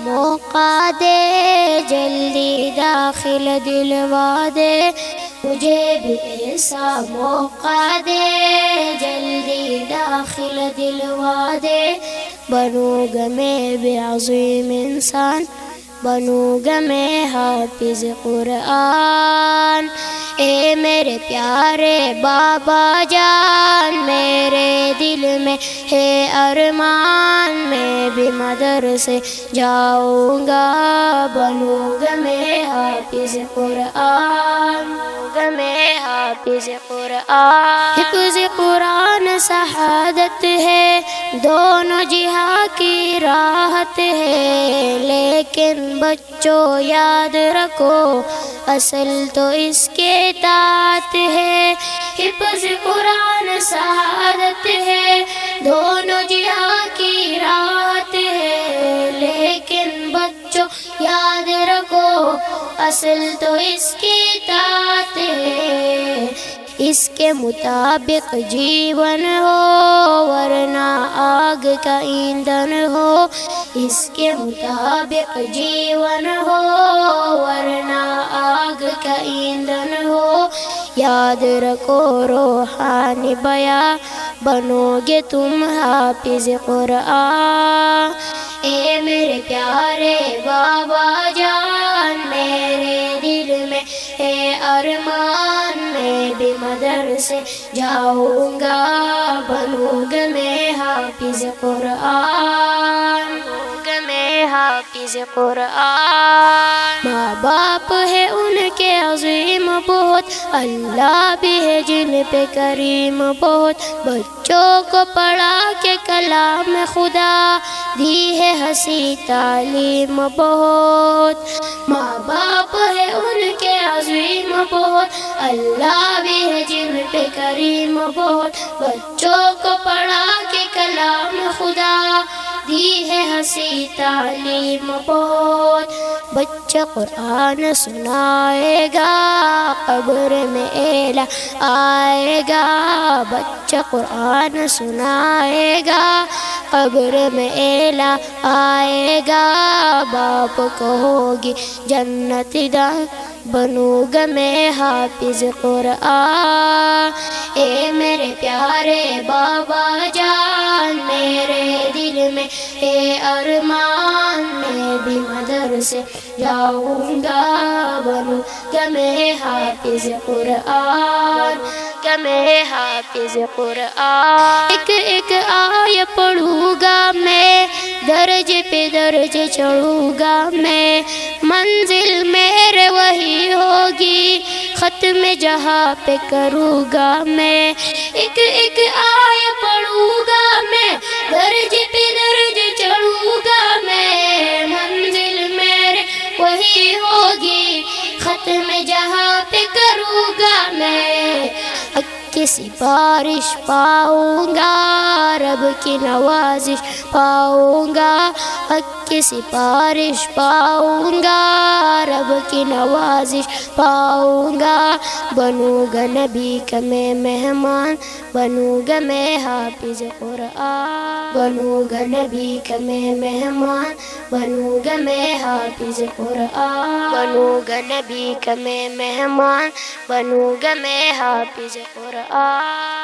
موقع دے، جلدی داخل دلوا دے، مجھے بھی ایسا موقع دے، جلدی داخل دلوا دے، بنوں گا میں بھی عظیم انسان، بنوں گا میں حافظ قرآن۔ اے میرے پیارے بابا جان، میرے دل میں ہے ارمان، میں بھی مدرسے جاؤں گا، بنوں گا میں حافظ قرآن، بنوں گا میں حافظ قرآن۔ حفظ قرآن سعادت ہے، دونوں جہاں کی راحت ہے، لیکن بچوں یاد رکھو اصل تو اس کے اطاعت ہے۔ حفظ قرآن سعادت ہے، دونوں جہاں کی راحت ہے، لیکن بچوں یاد رکھو اصل تو اس کی اطاعت ہے۔ اس کے مطابق جیون ہو ورنہ آگ کا ایندھن ہو، اس کے مطابق جیون ہو ورنہ آگ کا ایندھن ہو، یاد رکھو روحانی بیاں، بنو گے تم حافظ قرآن۔ اے میرے پیارے بابا جان، میرے دل میں ہے ارمان، میں بھی مدرسے جاؤں گا، بنوں گا میں حافظ قرآن، بنوں گا میں حافظ قرآن۔ ماں باپ ہے ان کے عظیم بہت، اللہ بھی ہے جن پہ کریم بہت، بچوں کو پڑھا کے کلام خدا دی ہے ہنسی تعلیم بہت۔ ماں باپ ہے ان کے عظیم بہت، اللہ بھی ہے جن پہ کریم بہت، بچوں کو پڑھا کے کلام خدا دی ہے ہنسی تعلیم بہت۔ بچہ قرآن سنائے گا، قبر میں اعلیٰ آئے گا، بچہ قرآن سنائے گا، قبر میں اعلیٰ آئے گا، باپ کو ہوگی جنت داں، بنوں گا میں حافظ قرآن۔ اے میرے پیارے بابا جان، میرے دل میں ہے ارمان، میں بھی مدرسے جاؤں گا، بنوں گا میں حافظ قرآن، کہ میں حافظ قرآن۔ ایک ایک آیہ پڑھوں گا میں، درجے پہ درجے چڑھوں گا میں، منزل میرے وہی ہوگی، ختم جہاں پہ کروں گا میں۔ ایک ایک آیہ پڑھوں گا میں، درجے پہ درجے چڑھوں گا میں، منزل میرے وہی ہوگی، ختم جہاں پہ کروں گا میں۔ کی سفارش پاؤں گا، رب کی نوازش پاؤں گا، حق کی سفارش پاؤں گا، رب کی نوازش پاؤں گا، بنوں گا نبی کا میں مہمان، بنوں گا میں حافظ قرآن، بنوں گا نبی کا میں مہمان، بنوں گا میں حافظ قرآن، بنوں گا نبی کا میں مہمان، بنوں گا میں حافظ قرآن۔